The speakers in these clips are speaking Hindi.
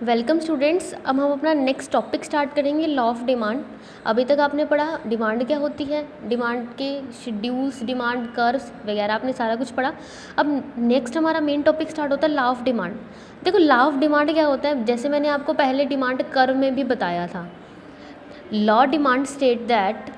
Welcome students. अब हम अपना नेक्स्ट टॉपिक स्टार्ट करेंगे, लॉ ऑफ डिमांड। अभी तक आपने पढ़ा डिमांड क्या होती है, डिमांड के शेड्यूल्स, डिमांड कर्व्स वगैरह, आपने सारा कुछ पढ़ा। अब नेक्स्ट हमारा मेन टॉपिक स्टार्ट होता है लॉ ऑफ डिमांड। देखो लॉ ऑफ डिमांड क्या होता है, जैसे मैंने आपको पहले डिमांड कर्व में भी बताया था। Law demand state that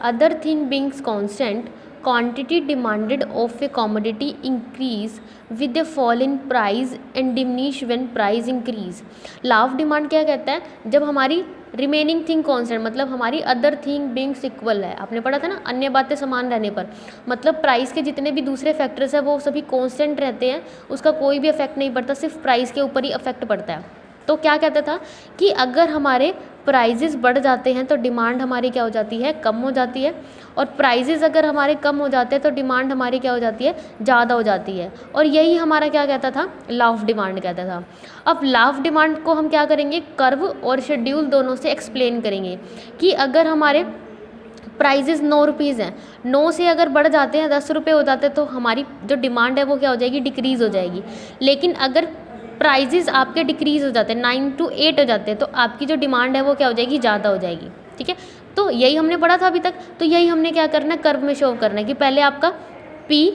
other thing beings constant, quantity demanded of a commodity increase with a fall in price and diminish when price increase। Law of demand क्या कहता है, जब हमारी रिमेनिंग थिंग कांस्टेंट, मतलब हमारी अदर थिंग बीइंग्स इक्वल है। आपने पढ़ा था ना, अन्य बातें समान रहने पर, मतलब प्राइस के जितने भी दूसरे फैक्टर्स हैं वो सभी कांस्टेंट रहते हैं, उसका कोई भी इफेक्ट नहीं पड़ता, सिर्फ प्राइस के ऊपर ही इफेक्ट पड़ता है। तो क्या कहता था कि अगर हमारे प्राइजेस बढ़ जाते हैं तो डिमांड हमारी क्या हो जाती है, कम हो जाती है, और प्राइजेस अगर हमारे कम हो जाते हैं तो डिमांड हमारी क्या हो जाती है, ज़्यादा हो जाती है। और यही हमारा क्या कहता था, लॉ ऑफ डिमांड कहता था। अब लॉ ऑफ डिमांड को हम क्या करेंगे, कर्व और शेड्यूल दोनों से एक्सप्लेन करेंगे कि अगर हमारे प्राइजेस 9 रुपीज़ हैं, 9 से अगर बढ़ जाते हैं 10 रुपये हो जाते हैं तो हमारी जो डिमांड है वो क्या हो जाएगी, डिक्रीज़ हो जाएगी। लेकिन अगर प्राइजेस आपके डिक्रीज़ हो जाते हैं, 9 to 8 हो जाते हैं, तो आपकी जो डिमांड है वो क्या हो जाएगी, ज़्यादा हो जाएगी। ठीक है, तो यही हमने पढ़ा था अभी तक। तो यही हमने क्या करना है, कर्व में शो करना है कि पहले आपका P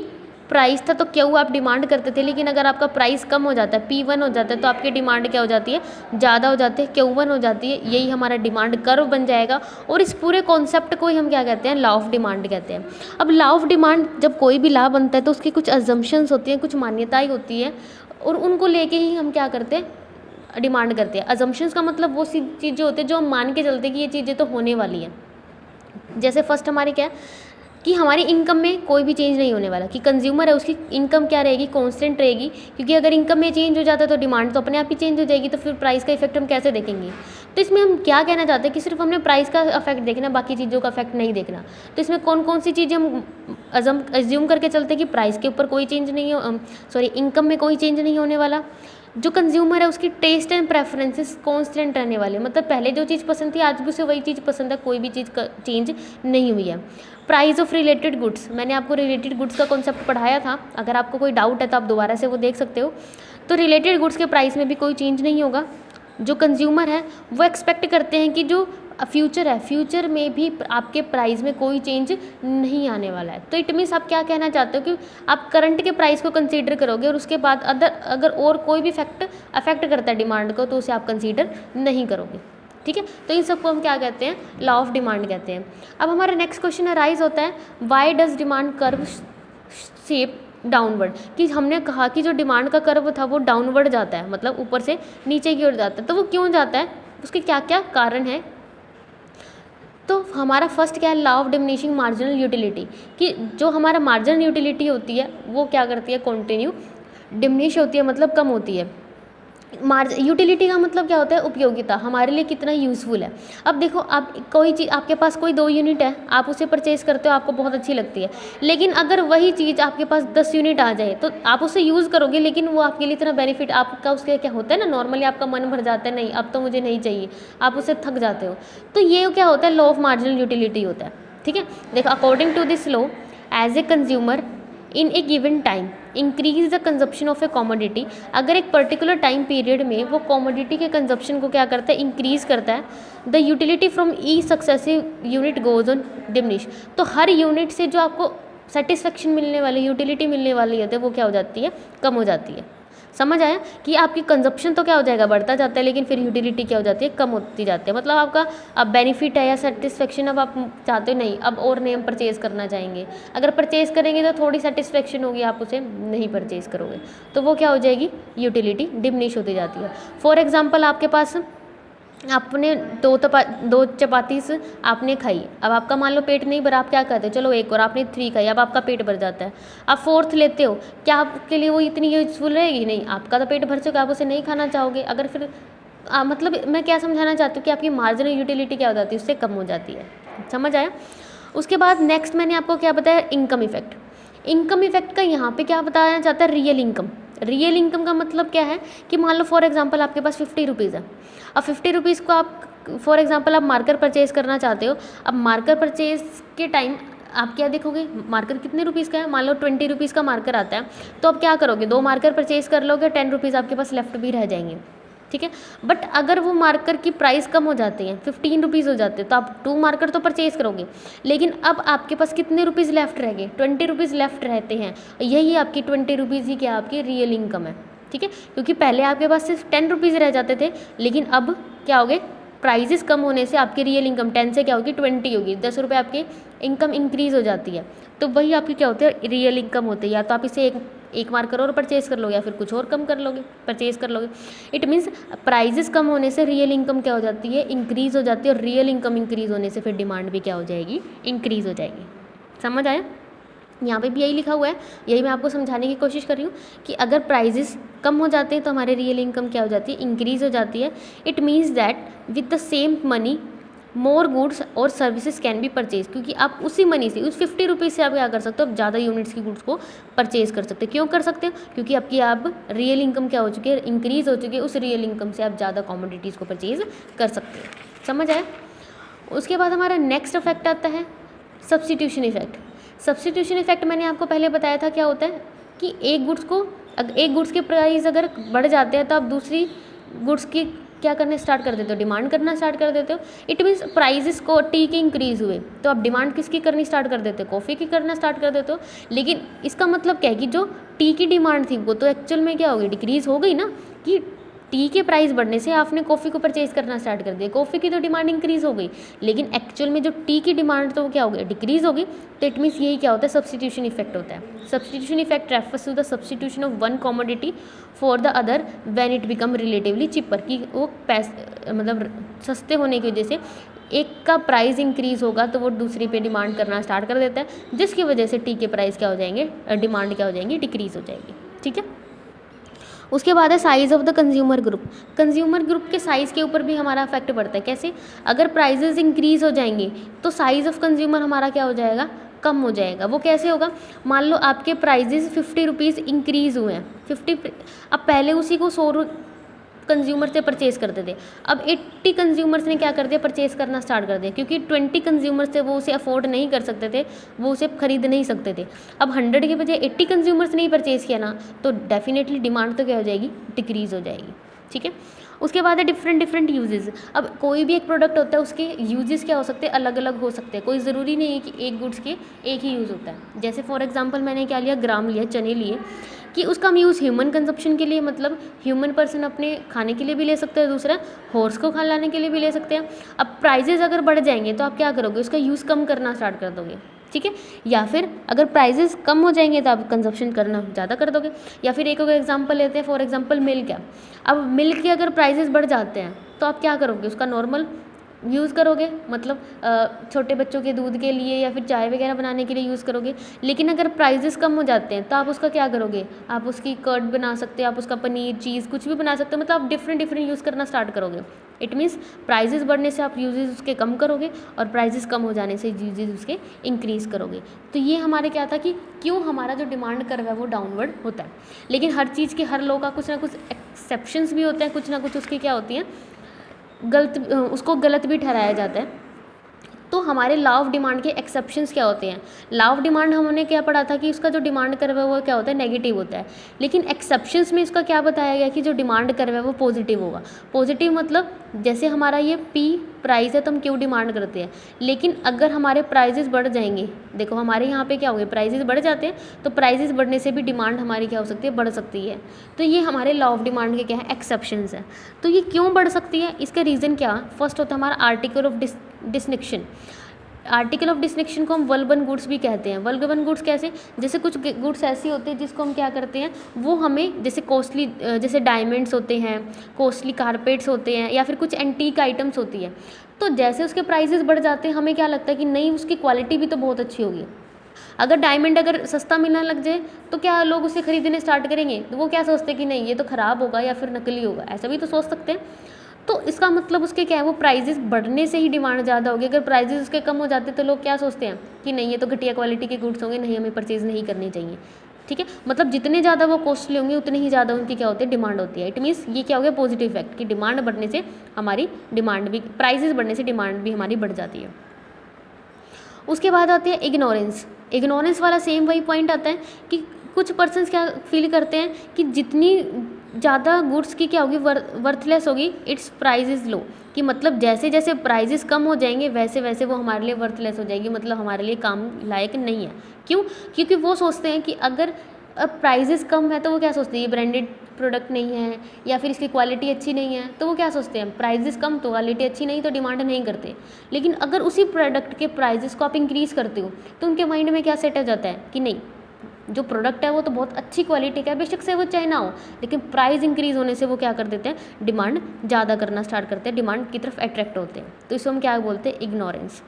प्राइस था तो क्यू आप डिमांड करते थे, लेकिन अगर आपका प्राइस कम हो जाता है, P1 हो जाता है, तो आपकी डिमांड क्या हो जाती है, ज़्यादा हो जाती है, Q1 हो जाती है। यही हमारा डिमांड कर्व बन जाएगा। और इस पूरे कॉन्सेप्ट को ही हम क्या कहते हैं, लॉ ऑफ डिमांड कहते हैं। अब लॉ ऑफ डिमांड, जब कोई भी लॉ बनता है तो उसकी कुछ अजम्पशंस होती हैं, कुछ मान्यताएं होती हैं, और उनको लेके ही हम क्या करते हैं, डिमांड करते हैं। अजम्पशंस का मतलब वो सी चीज़ें होती है जो हम मान के चलते हैं कि ये चीज़ें तो होने वाली हैं। जैसे फर्स्ट हमारी क्या है कि हमारी इनकम में कोई भी चेंज नहीं होने वाला, कि कंज्यूमर है उसकी इनकम क्या रहेगी, कांस्टेंट रहेगी, क्योंकि अगर इनकम में चेंज हो जाता है तो डिमांड तो अपने आप ही चेंज हो जाएगी, तो फिर प्राइस का इफेक्ट हम कैसे देखेंगे। तो इसमें हम क्या कहना चाहते हैं कि सिर्फ हमने प्राइस का इफेक्ट देखना, बाकी चीज़ों का इफेक्ट नहीं देखना। तो इसमें कौन कौन सी चीज़ें हम अज्यूम करके चलते हैं कि प्राइस के ऊपर कोई चेंज नहीं हो, सॉरी इनकम में कोई चेंज नहीं होने वाला। जो कंज्यूमर है उसकी टेस्ट एंड प्रेफरेंसेस कांस्टेंट रहने वाले, मतलब पहले जो चीज़ पसंद थी आज भी उसे वही चीज़ पसंद है, कोई भी चीज़ का चेंज नहीं हुई है। प्राइस ऑफ रिलेटेड गुड्स, मैंने आपको रिलेटेड गुड्स का कॉन्सेप्ट पढ़ाया था, अगर आपको कोई डाउट है तो आप दोबारा से वो देख सकते हो। तो रिलेटेड गुड्स के प्राइस में भी कोई चेंज नहीं होगा। जो कंज्यूमर है वो एक्सपेक्ट करते हैं कि जो फ्यूचर है, फ्यूचर में भी आपके प्राइस में कोई चेंज नहीं आने वाला है। तो इट मीन्स आप क्या कहना चाहते हो कि आप करंट के प्राइस को कंसीडर करोगे और उसके बाद अगर और कोई भी फैक्ट अफेक्ट करता है डिमांड को तो उसे आप कंसीडर नहीं करोगे। ठीक है, तो इन सबको हम क्या कहते हैं, लॉ ऑफ डिमांड कहते हैं। अब हमारा नेक्स्ट क्वेश्चन अराइज होता है, why does demand curve shape downward, कि हमने कहा कि जो डिमांड का कर्व था वो डाउनवर्ड जाता है, मतलब ऊपर से नीचे की ओर जाता है। तो वो क्यों जाता है, उसके क्या क्या कारण है। तो हमारा फर्स्ट क्या है, law of diminishing marginal utility, कि जो हमारा मार्जिनल यूटिलिटी होती है वो क्या करती है, कंटिन्यू डिमिनिश होती है, मतलब कम होती है। यूटिलिटी का मतलब क्या होता है, उपयोगिता, हमारे लिए कितना यूज़फुल है। अब देखो, आप कोई चीज़, आपके पास कोई 2 यूनिट है, आप उसे परचेज करते हो, आपको बहुत अच्छी लगती है, लेकिन अगर वही चीज़ आपके पास 10 यूनिट आ जाए तो आप उसे यूज़ करोगे, लेकिन वो आपके लिए इतना बेनिफिट आपका, उसके क्या होता है ना, नॉर्मली आपका मन भर जाता है, नहीं अब तो मुझे नहीं चाहिए, आप उससे थक जाते हो। तो ये क्या होता है, लॉ ऑफ मार्जिनल यूटिलिटी होता है। ठीक है, देखो according to this law, as a consumer in a given time increase the consumption of a commodity, अगर एक पर्टिकुलर टाइम पीरियड में वो कॉमोडिटी के कंजप्शन को क्या करता है, इंक्रीज करता है, the utility from E successive unit goes on diminish, तो हर यूनिट से जो आपको सेटिस्फेक्शन मिलने वाली, यूटिलिटी मिलने वाली है वो क्या हो जाती है, कम हो जाती है। समझ आया कि आपकी कंजप्शन तो क्या हो जाएगा, बढ़ता जाता है, लेकिन फिर यूटिलिटी क्या हो जाती है, कम होती जाती है। मतलब आपका अब बेनिफिट है या सेटिस्फेक्शन, अब आप चाहते हो नहीं अब और नहीं हम परचेज़ करना चाहेंगे, अगर परचेज़ करेंगे तो थोड़ी सेटिस्फेक्शन होगी, आप उसे नहीं परचेज़ करोगे, तो वो क्या हो जाएगी, यूटिलिटी डिमिनिश होती जाती है। फॉर एग्जाम्पल, आपके पास आपने दो चपाती आपने खाई, अब आपका मान लो पेट नहीं भरा, आप क्या कहते हो, चलो एक और, आपने 3 खाई, अब आपका पेट भर जाता है, आप 4th लेते हो, क्या आपके लिए वो इतनी यूजफुल रहेगी, नहीं, आपका तो पेट भर चुका, आप उसे नहीं खाना चाहोगे। अगर फिर मतलब मैं क्या समझाना चाहती हूँ कि आपकी मार्जिनल यूटिलिटी क्या हो जाती है, उससे कम हो जाती है। समझ आया। उसके बाद नेक्स्ट मैंने आपको क्या बताया, इनकम इफेक्ट। इनकम इफेक्ट का यहाँ पे क्या बताया जाता है, रियल इनकम। रियल इनकम का मतलब क्या है कि मान लो फॉर एग्जांपल आपके पास 50 रुपीज़ है, अब 50 रुपीज़ को आप फॉर एग्जांपल आप मार्कर परचेज़ करना चाहते हो। अब मार्कर परचेज़ के टाइम आप क्या देखोगे, मार्कर कितने रुपीज़ का है, मान लो 20 रुपीज़ का मार्कर आता है, तो आप क्या करोगे, 2 मार्कर परचेज़ कर लोगे, 10 रुपीज़ आपके पास लेफ्ट भी रह जाएंगे। ठीक है। बट अगर वो मार्कर की प्राइस कम हो जाती है, 15 रुपीज़ हो जाते हैं, तो आप 2 मार्कर तो परचेज़ करोगे, लेकिन अब आपके पास कितने रुपीज़ लेफ्ट रह गए, 20 रुपीज़ लेफ्ट रहते हैं। यही आपकी 20 रुपीज़ ही क्या आपकी रियल इनकम है, ठीक है। क्योंकि पहले आपके पास सिर्फ 10 रुपीज़ रह जाते थे, लेकिन अब क्या हो गए, प्राइजेस कम होने से आपकी रियल इनकम 10 से क्या होगी 20 होगी, 10 रुपये आपकी इनकम इंक्रीज़ हो जाती है। तो वही आपकी क्या होती है, रियल इनकम होती है। या तो आप इसे एक मार्कर और परचेज़ कर लोगे, या फिर कुछ और कम कर लोगे, परचेज़ कर लोगे। इट मीन्स प्राइजेस कम होने से रियल इनकम क्या हो जाती है, इंक्रीज़ हो जाती है, और रियल इनकम इंक्रीज़ होने से फिर डिमांड भी क्या हो जाएगी, इंक्रीज़ हो जाएगी। समझ आया? यहाँ पे भी यही लिखा हुआ है, यही मैं आपको समझाने की कोशिश कर रही हूँ कि अगर प्राइजेस कम हो जाते हैं तो हमारे रियल इनकम क्या हो जाती है, इंक्रीज़ हो जाती है। It means that with the same money more goods और सर्विसेज कैन बी परचेज, क्योंकि आप उसी मनी से, उस 50 रुपीज़ से आप क्या कर सकते हो, आप ज़्यादा यूनिट्स की गुड्स को परचेज कर सकते हो। क्यों कर सकते हो, क्योंकि आपकी आप रियल इनकम क्या हो चुकी है, इंक्रीज़ हो चुकी है। उस रियल इनकम से आप ज़्यादा कॉमोडिटीज़ को परचेज कर सकते हो। समझ आया? उसके बाद हमारा नेक्स्ट इफेक्ट आता है सब्स्टिट्यूशन इफेक्ट। सब्स्टिट्यूशन इफेक्ट मैंने आपको पहले बताया था क्या होता है कि एक गुड्स के प्राइस अगर बढ़ जाते हैं तो आप दूसरी गुड्स की क्या करने स्टार्ट कर देते हो, डिमांड करना स्टार्ट कर देते हो। इट मीन्स प्राइजेस को टी के इंक्रीज़ हुए तो आप डिमांड किसकी करनी स्टार्ट कर देते हो, कॉफ़ी की करना स्टार्ट कर देते हो। लेकिन इसका मतलब क्या है कि जो टी की डिमांड थी वो तो एक्चुअल में क्या हो गई, डिक्रीज़ हो गई ना, कि टी के प्राइस बढ़ने से आपने कॉफ़ी को परचेज करना स्टार्ट कर दिया, कॉफ़ी की तो डिमांड इंक्रीज़ हो गई, लेकिन एक्चुअल में जो टी की डिमांड तो क्या हो गई, डिक्रीज़ हो गई। तो इट मीन्स यही क्या होता है, सब्स्टिट्यूशन इफेक्ट होता है। Substitution effect refers to the substitution of one commodity for the other when it become relatively cheaper, कि वो मतलब सस्ते होने की वजह से एक का प्राइस इंक्रीज़ होगा तो वो दूसरी पे डिमांड करना स्टार्ट कर देता है, जिसकी वजह से टी के प्राइस क्या हो जाएंगे, डिमांड क्या हो जाएंगी, डिक्रीज़ हो जाएगी। ठीक है। उसके बाद है size of the consumer group. Consumer group के साइज़ के ऊपर भी हमारा इफेक्ट पड़ता है। कैसे? अगर प्राइजेस इंक्रीज़ हो जाएंगे तो साइज़ ऑफ कंज्यूमर हमारा क्या हो जाएगा, कम हो जाएगा। वो कैसे होगा, मान लो आपके प्राइजेस 50 रुपीज़ इंक्रीज़ हुए हैं, 50, अब पहले उसी को 100 कंज्यूमर से परचेज़ करते थे, अब 80 कंज्यूमर्स ने क्या कर दिया, परचेज़ करना स्टार्ट कर दिया, क्योंकि 20 कंज्यूमर्स थे वो उसे अफोर्ड नहीं कर सकते थे, वो उसे खरीद नहीं सकते थे। अब 100 के बजाय 80 कंज्यूमर्स ने ही परचेज़ किया ना, तो डेफिनेटली डिमांड तो क्या हो जाएगी, डिक्रीज़ हो जाएगी। ठीक है। उसके बाद है डिफरेंट यूजेस। अब कोई भी एक प्रोडक्ट होता है उसके यूजेस क्या हो सकते हैं, अलग अलग हो सकते हैं। कोई ज़रूरी नहीं है कि एक गुड्स के एक ही यूज़ होता है। जैसे फॉर एग्जांपल मैंने क्या लिया, ग्राम लिया, चने लिए, कि उसका हम यूज़ ह्यूमन कंजप्शन के लिए, मतलब ह्यूमन पर्सन अपने खाने के लिए भी ले सकते हैं, दूसरा हॉर्स को खिलाने के लिए भी ले सकते हैं। अब प्राइजेज़ अगर बढ़ जाएंगे तो आप क्या करोगे, उसका यूज़ कम करना स्टार्ट कर दोगे। ठीक है। या फिर अगर प्राइजेस कम हो जाएंगे तो आप कंजप्शन करना ज़्यादा कर दोगे। या फिर एक एग्जांपल लेते हैं, फॉर एग्जांपल मिल्क है। अब मिल्क के अगर प्राइजेस बढ़ जाते हैं तो आप क्या करोगे, उसका नॉर्मल यूज़ करोगे, मतलब छोटे बच्चों के दूध के लिए या फिर चाय वगैरह बनाने के लिए यूज़ करोगे। लेकिन अगर प्राइजेस कम हो जाते हैं तो आप उसका क्या करोगे, आप उसकी कर्ड बना सकते हो, आप उसका पनीर, चीज़ कुछ भी बना सकते हो, मतलब आप डिफरेंट यूज़ करना स्टार्ट करोगे। इट मीन्स प्राइजेस बढ़ने से आप यूजेस उसके कम करोगे और प्राइजेस कम हो जाने से यूजेस उसके इंक्रीज़ करोगे। तो ये हमारे क्या था कि क्यों हमारा जो डिमांड कर्व है वो डाउनवर्ड होता है। लेकिन हर चीज़ के, हर लॉ का कुछ ना कुछ एक्सेप्शंस भी होते हैं, कुछ ना कुछ उसकी क्या होती हैं, उसको गलत भी ठहराया जाता है। तो हमारे लॉ ऑफ डिमांड के एक्सेप्शंस क्या होते हैं। लॉ ऑफ डिमांड हमने क्या पढ़ा था कि उसका जो डिमांड कर्व है वो क्या होता है, नेगेटिव होता है। लेकिन एक्सेप्शंस में इसका क्या बताया गया कि जो डिमांड कर्व है वो पॉजिटिव होगा। पॉजिटिव मतलब जैसे हमारा ये पी प्राइस है तो हम क्यू डिमांड करते हैं, लेकिन अगर हमारे प्राइजेस बढ़ जाएंगे, देखो हमारे यहाँ पे क्या हो गया, प्राइजेस बढ़ जाते हैं, तो प्राइजेस बढ़ने से भी डिमांड हमारी क्या हो सकती है, बढ़ सकती है। तो ये हमारे लॉ ऑफ डिमांड के क्या है, एक्सेप्शंस है। तो ये क्यों बढ़ सकती है, इसका रीज़न क्या, फर्स्ट होता है हमारा article of distinction. Article of distinction को हम वल्बन गुड्स भी कहते हैं। वल्बन गुड्स कैसे, जैसे कुछ गुड्स ऐसी होते हैं जिसको हम क्या करते हैं, वो हमें जैसे कॉस्टली, जैसे डायमंड्स होते हैं, कॉस्टली कारपेट्स होते हैं, या फिर कुछ एंटीक आइटम्स होती है। तो जैसे उसके प्राइसेस बढ़ जाते हैं हमें क्या लगता है कि नहीं, उसकी क्वालिटी भी तो बहुत अच्छी होगी। अगर डायमंड अगर सस्ता मिलने लग जाए तो क्या लोग उसे खरीदने स्टार्ट करेंगे, तो वो क्या सोचते हैं कि नहीं ये तो ख़राब होगा या फिर नकली होगा, ऐसा भी तो सोच सकते हैं। तो इसका मतलब उसके क्या है, वो प्राइजेस बढ़ने से ही डिमांड ज़्यादा होगी। अगर प्राइजेस उसके कम हो जाते तो लोग क्या सोचते हैं कि नहीं ये तो घटिया क्वालिटी के गुड्स होंगे, नहीं हमें परचेज़ नहीं करनी चाहिए। ठीक है। मतलब जितने ज़्यादा वो कॉस्टली होंगे उतनी ही ज़्यादा उनकी क्या होती है, डिमांड होती है। इट मीन्स ये क्या हो गया, पॉजिटिव इफेक्ट, कि डिमांड बढ़ने से हमारी डिमांड भी, प्राइजेस बढ़ने से डिमांड भी हमारी बढ़ जाती है। उसके बाद आती है इग्नोरेंस। इग्नोरेंस वाला सेम वही पॉइंट आता है कि कुछ पर्सन्स क्या फील करते हैं कि जितनी ज़्यादा गुड्स की क्या होगी, वर्थलेस होगी, इट्स प्राइस इज़ लो, कि मतलब जैसे जैसे प्राइजेस कम हो जाएंगे वैसे वैसे वो हमारे लिए वर्थलेस हो जाएगी, मतलब हमारे लिए काम लायक नहीं है। क्यों? क्योंकि वो सोचते हैं कि अगर प्राइजेस कम है तो वो क्या सोचते हैं, ये ब्रांडेड प्रोडक्ट नहीं है या फिर इसकी क्वालिटी अच्छी नहीं है, तो वो क्या सोचते हैं, प्राइजेस कम तो क्वालिटी अच्छी नहीं तो डिमांड नहीं करते। लेकिन अगर उसी प्रोडक्ट के प्राइजेस को आप इंक्रीज़ करते हो तो उनके माइंड में क्या सेट हो जाता है कि नहीं, जो प्रोडक्ट है वो तो बहुत अच्छी क्वालिटी का है, बेशक से वो चाहे ना हो, लेकिन प्राइस इंक्रीज़ होने से वो क्या कर देते हैं, डिमांड ज़्यादा करना स्टार्ट करते हैं, डिमांड की तरफ अट्रैक्ट होते हैं। तो इसको हम क्या बोलते हैं, इग्नोरेंस।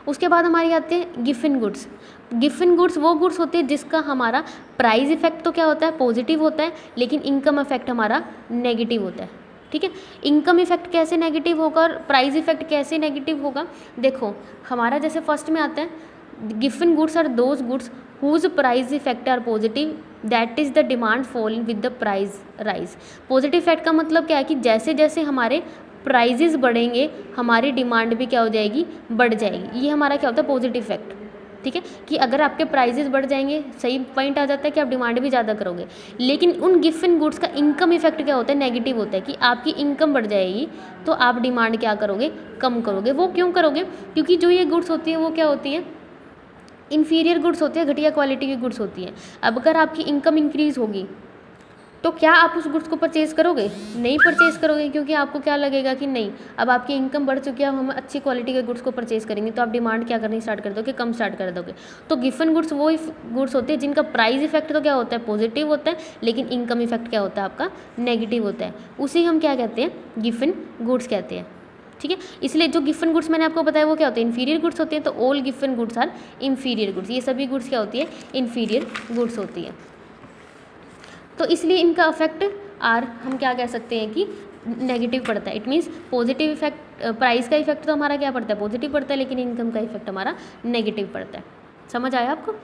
उसके बाद हमारी आते हैं गिफन गुड्स। गिफन गुड्स वो गुड्स होते हैं जिसका हमारा प्राइस इफेक्ट तो क्या होता है, पॉजिटिव होता है, लेकिन इनकम इफेक्ट हमारा नेगेटिव होता है। ठीक है, इनकम इफेक्ट कैसे नेगेटिव होगा और प्राइस इफेक्ट कैसे नेगेटिव होगा, देखो हमारा जैसे फर्स्ट में आता है Giffen goods are those goods whose price effect are positive, that is the demand falling with the price rise। Positive effect का मतलब क्या है कि जैसे जैसे हमारे प्राइजेस बढ़ेंगे हमारी डिमांड भी क्या हो जाएगी, बढ़ जाएगी। ये हमारा क्या होता है, पॉजिटिव इफेक्ट। ठीक है, कि अगर आपके प्राइजेस बढ़ जाएंगे, सही पॉइंट आ जाता है कि आप डिमांड भी ज़्यादा करोगे। लेकिन उन गिफन गुड्स का इनकम इफेक्ट क्या होता है, नेगेटिव होता है, कि आपकी इनकम बढ़ जाएगी तो आप डिमांड क्या करोगे, कम करोगे। वो क्यों करोगे, क्योंकि जो ये गुड्स होती हैं वो क्या होती हैं, इन्फीरियर गुड्स होती है, घटिया क्वालिटी की गुड्स होती हैं। अब अगर आपकी इनकम इंक्रीज़ होगी तो क्या आप उस गुड्स को परचेज़ करोगे, नहीं परचेज़ करोगे, क्योंकि आपको क्या लगेगा कि नहीं अब आपकी इनकम बढ़ चुकी है, अब हम अच्छी क्वालिटी के गुड्स को परचेज़ करेंगे, तो आप डिमांड क्या करनी स्टार्ट कर दोगे, कम स्टार्ट कर दोगे। तो गिफन गुड्स वो गुड्स होते हैं जिनका प्राइस इफेक्ट तो क्या होता है, पॉजिटिव होता है, लेकिन इनकम इफेक्ट क्या होता है आपका, नेगेटिव होता है। उसी हम क्या कहते हैं, गिफन गुड्स कहते हैं। ठीक है, इसलिए जो गिफन गुड्स मैंने आपको बताया वो क्या होते हैं, इन्फीरियर गुड्स होते हैं। तो all Giffen goods are inferior goods, ये सभी गुड्स क्या होती है, इन्फीरियर गुड्स होती है। तो इसलिए इनका इफेक्ट आर हम क्या कह सकते हैं कि नेगेटिव पड़ता है। It means positive effect, price का इफेक्ट तो हमारा क्या पड़ता है, पॉजिटिव पड़ता है, लेकिन इनकम का इफेक्ट हमारा नेगेटिव पड़ता है। समझ आया आपको?